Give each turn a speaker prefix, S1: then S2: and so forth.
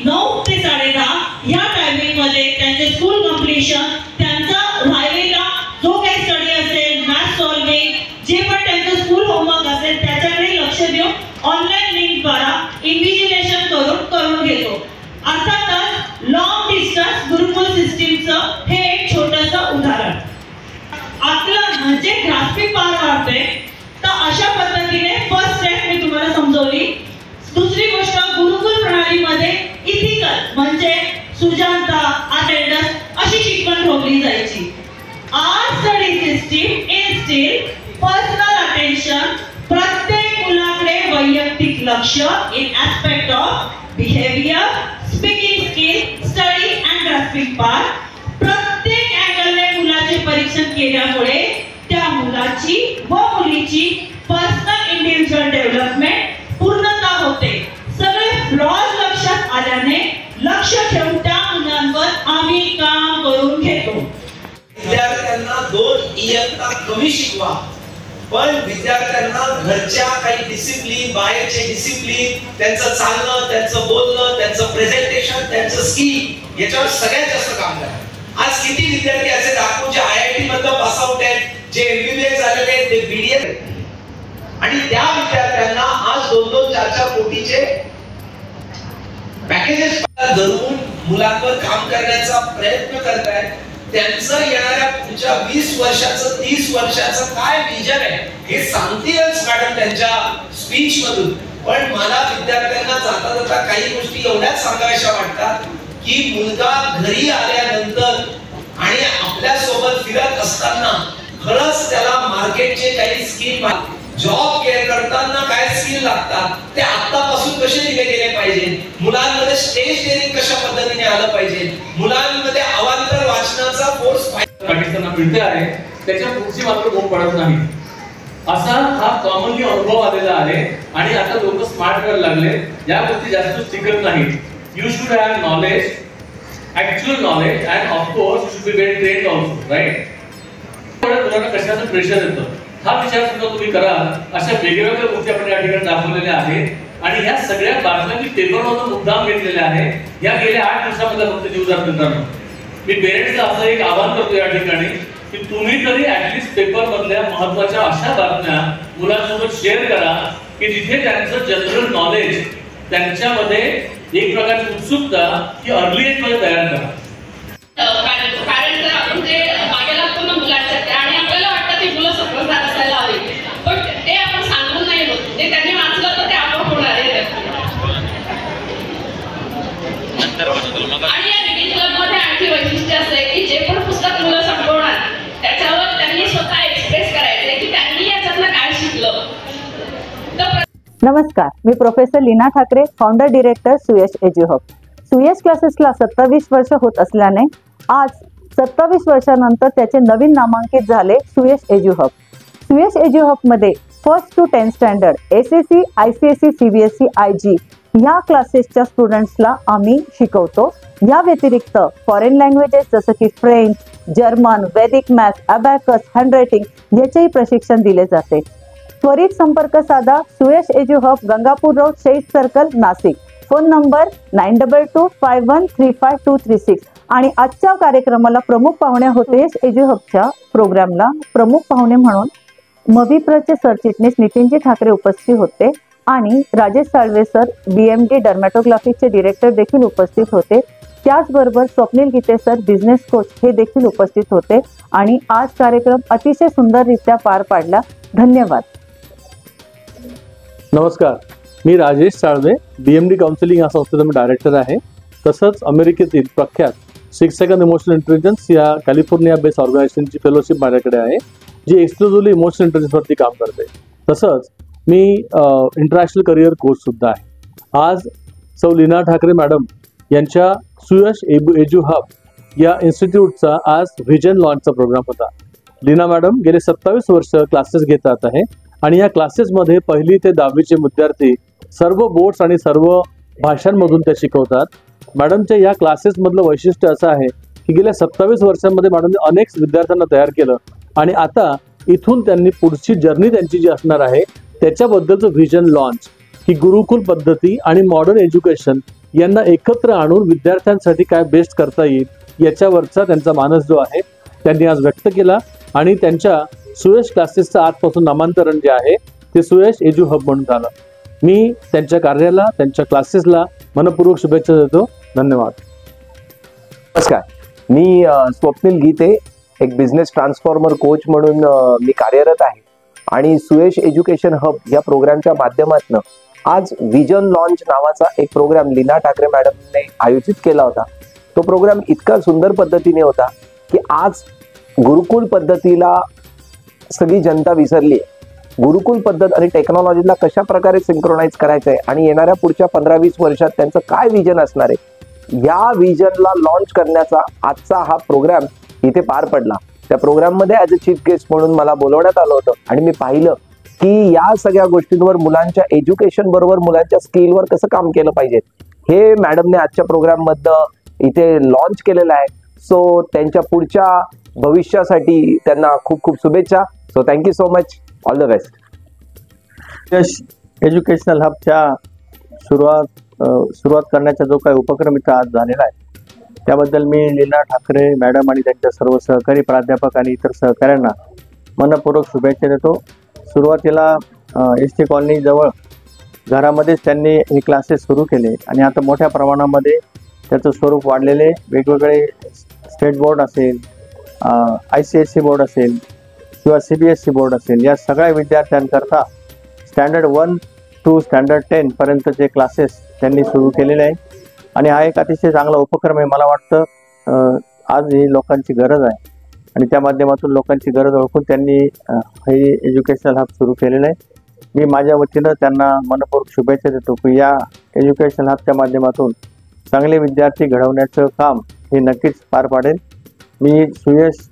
S1: 9 ते 10:30 या टायमिंग मध्ये त्यांचे स्कूल कंप्लीशन, त्यांचा राहिलेला जो काही स्टडी असेल, मॅथ सॉल्विंग, जे पण त्यांचं स्कूल होमवर्क असेल त्याच्याकडे लक्ष देऊन ऑनलाईन लिंक द्वारा इन्व्हिजिलेशन करून घेतो. अर्थातच लॉंग डिस्टन्स गुरुकुल सिस्टीमचं हे एक छोटंसं उदाहरण. आपलं म्हणजे ग्रास्पिंग पॉवर वाढते, तर अशा पद्धतीने फर्स्ट स्टेप मी तुम्हाला समजवली. दुसरी गोष्ट, गुरुकुल प्रणालीमध्ये इथिकल म्हणजे सुजाणता, अटेंडन्स अशी शिकवण ठेवली जायची. Our study system instil personal attention, प्रत्येक मुलाकडे वैयक्तिक लक्ष in aspect of behaviour, speaking skill, study and grasping power. प्रत्येक अँगलने मुलाचे परीक्षण केल्यामुळे त्या मुलाची व मुलीची पर्सनल इंडिव्हिज्युअल डेव्हलपमेंट पूर्णता होते. सगळे फ्लॉज लक्षात आल्याने लक्ष ठेवून त्या मुलांवर आम्ही काम करून घेतो.
S2: विद्यार्थ्यांना 2 इयत्ता कमी शिकवा, पण विद्यार्थ्यांना घरच्या काही डिसिप्लिन, बाहेरचे डिसिप्लिन, त्यांचं चालणं, त्यांचं बोलणं, त्यांचं प्रेझेंटेशन, त्यांचं स्किल याच्यावर सगळ्यात जास्त काम करा. आज किती विद्यार्थी असे दाखवून जे IIT मधलं पास आउट आहेत, जे MBBS झालेले आहेत, ते BDS, आणि त्या विद्यार्थ्यांना आज 2-2, 4-4 कोटीचे पॅकेजेस धरून मुलांवर काम करण्याचा प्रयत्न करतायत. त्यांचं येणाऱ्या पुढच्या 20 वर्षाचं 30 वर्षाचं काय विजन आहे हे सांगतीलच मॅडम त्यांच्या स्पीच मधून. पण मला विद्यार्थ्यांना जाता जाता काही गोष्टी एवढ्याच सांगायच्या वाटतात की मुलगा घरी आल्यानंतर आणि आपल्या सोबत फिरत असताना खरंच त्याला मार्केटचे काही स्किल, जॉब करताना काय स्किल लागतात ते आतापासून कसे दिले गेले पाहिजे, मुलांमध्ये स्टेज डेअरिंग कशा पद्धतीने आलं पाहिजे, मुलांमध्ये अवांतर वाचनाचा फोर्स
S3: पाकिस्तानला मिळते आहे त्याच्या पुढची मात्र भूक पडत नाही. असा हा कॉमनली अनुभव आलेला आहे. आणि आता लोक स्मार्ट व्हायला लागले, या गोष्टी जास्त शिकत नाहीत. You should have knowledge, actual knowledge, and of course you should be well trained also, right. मुलांना कशाचं प्रेशर येतं हा विचार सुद्धा तुम्ही करा. अशा वेगवेगळ्या गोष्टी आपण या ठिकाणी दाखवलेल्या आहेत. आणि ह्या सगळ्या बातम्या मी पेपरमधून मुद्दाम घेतलेल्या आहेत. या गेल्या 8 दिवसामध्ये फक्त न्यूज मित्रांनो, मी पेरेंट्सला असं एक आवाहन करतो या ठिकाणी की तुम्ही तरी ऍटलीस्ट पेपर मधल्या महत्वाच्या अशा बातम्या मुलांसोबत शेअर करा की जिथे त्यांचं जनरल नॉलेज, त्यांच्यामध्ये एक प्रकारची उत्सुकता की अर्ली एज मध्ये तयार करा.
S4: आणि या रीडिंग क्लबमध्ये आणखी वैशिष्ट्य असं आहे की जे पण पुस्तक मुलं संपवणार त्याच्यावर त्यांनी स्वतः एक्सप्रेस करायचंय की त्यांनी याच्यातलं काय शिकलं.
S5: नमस्कार, मी professor Leena Thackeray, founder director Suyash edu hub. Suyash क्लासेसला 27 वर्ष होत असल्याने आज 27 वर्षानंतर त्याचे नवीन नामांकित झाले Suyash edu hub. Suyash edu hub मध्ये 1st to 10th standard SSC, ICSE, CBSE, IG ह्या क्लासेसच्या स्टुडंट्सला आम्ही शिकवतो. या व्यतिरिक्त फॉरेन लँग्वेजेस जसं की फ्रेंच, जर्मन, वैदिक मॅथ, अबॅकस, हँडरायटिंग याचेही प्रशिक्षण दिले जाते. त्वरित संपर्क साधा. Suyash edu hub, Gangapur road, Shahid circle, Nashik. Phone number 9225135236. आणि आजच्या कार्यक्रमाला प्रमुख पाहुणे होते. सुयश एज्यू हबच्या प्रोग्रामला प्रमुख पाहुणे म्हणून मविप्रचे सरचिटणीस नितीनजी ठाकरे उपस्थित होते आणि राजेश साळवे सर BMD डर्मॅटोग्राफीचे डिरेक्टर देखील उपस्थित होते. त्याचबरोबर Swapnil Gite sir business coach हे देखील उपस्थित होते. आणि आज कार्यक्रम अतिशय सुंदररित्या पार पाडला. धन्यवाद.
S6: नमस्कार, मी राजेश साळवे, BMD काउन्सिलिंग या संस्थेचा मी डायरेक्टर आहे. तसंच अमेरिकेतील प्रख्यात 6 सेकंड इमोशनल इंटेलिजन्स या कॅलिफोर्निया बेस्ड ऑर्गनायझेशनची फेलोशिप माझ्याकडे आहे, जी एक्सक्लुझिव्हली इमोशनल इंटेलिजन्सवरती काम करते. तसंच मी इंटरनॅशनल करिअर कोच सुद्धा आहे. आज सौ लीना ठाकरे मॅडम यांच्या सुयश एज्यू हब या इन्स्टिट्यूटचा आज व्हिजन लॉन्चचा प्रोग्राम होता. लीना मॅडम गेले 27 वर्ष क्लासेस घेतात आहे आणि या क्लासेसमध्ये 1ली ते 10वीचे विद्यार्थी सर्व बोर्ड्स आणि सर्व भाषांमधून ते शिकवतात. मॅडमच्या या क्लासेसमधलं वैशिष्ट्य असं आहे की गेल्या 27 वर्षांमध्ये मॅडमने अनेक विद्यार्थ्यांना तयार केलं आणि आता इथून त्यांनी पुढची जर्नी त्यांची जी असणार आहे त्याच्याबद्दलचं व्हिजन लॉन्च, की गुरुकुल पद्धती आणि मॉडर्न एज्युकेशन यांना एकत्र आणून विद्यार्थ्यांसाठी काय बेस्ट करता येईल याच्यावरचा त्यांचा मानस जो आहे त्यांनी आज व्यक्त केला आणि त्यांच्या सुयश क्लासेसचं आजपासून नामांतरण जे आहे ते सुयश एज्यू हब म्हणून झालं. मी त्यांच्या कार्याला, त्यांच्या क्लासेसला मनपूर्वक शुभेच्छा देतो. धन्यवाद.
S7: नमस्कार, मी स्वप्नील गीते, एक बिझनेस ट्रान्सफॉर्मर कोच म्हणून मी कार्यरत आहे आणि सुयश एज्युकेशन हब या प्रोग्रामच्या माध्यमातून आज विजन लॉन्च नावाचा एक प्रोग्राम लीना ठाकरे मॅडमने आयोजित केला होता. तो प्रोग्राम इतका सुंदर पद्धतीने होता की आज गुरुकुल पद्धतीला सगळी जनता विसरली आहे. गुरुकुल पद्धत आणि टेक्नॉलॉजीला कशा प्रकारे सिंक्रोनाइज करायचं आहे आणि येणाऱ्या पुढच्या 15-20 वर्षात त्यांचं काय विजन असणार आहे, या विजनला लॉन्च करण्याचा आजचा हा प्रोग्राम इथे पार पडला. त्या प्रोग्राममध्ये ॲज अ चीफ गेस्ट म्हणून मला बोलवण्यात आलं होतं आणि मी पाहिलं की या सगळ्या गोष्टींवर, मुलांच्या एज्युकेशन बरोबर मुलांच्या स्किलवर कसं काम केलं पाहिजे हे मॅडमने आजच्या प्रोग्राममधनं इथे लॉन्च केलेलं आहे. सो त्यांच्या पुढच्या भविष्यासाठी त्यांना खूप खूप शुभेच्छा. So thank you so much. All the best.
S8: Yash educational हबच्या सुरुवात करण्याचा जो काही उपक्रम इथं आज झालेला आहे त्याबद्दल मी लीना ठाकरे मॅडम आणि त्यांच्या सर्व सहकारी प्राध्यापक आणि इतर सहकाऱ्यांना मनपूर्वक शुभेच्छा देतो. सुरुवातीला एस.टी. कॉलनी जवळ घरामध्येच त्यांनी हे क्लासेस सुरू केले आणि आता मोठ्या प्रमाणामध्ये त्याचं स्वरूप वाढलेले वेगवेगळे स्टेट बोर्ड असेल, ICSE बोर्ड असेल किंवा CBSE बोर्ड असेल, या सगळ्या विद्यार्थ्यांकरता स्टँडर्ड 1 to स्टँडर्ड 10 पर्यंतचे क्लासेस त्यांनी सुरू केलेले आहे आणि हा एक अतिशय चांगला उपक्रम आहे. मला वाटतं आज ही लोकांची गरज आहे आणि त्या माध्यमातून लोकांची गरज ओळखून त्यांनी हे एज्युकेशनल हब सुरू केलेलं आहे. मी माझ्या वतीनं त्यांना मनपूर्वक शुभेच्छा देतो की या एज्युकेशनल हबच्या माध्यमातून चांगले विद्यार्थी घडवण्याचं काम हे नक्कीच पार पाडेल. मी सुयश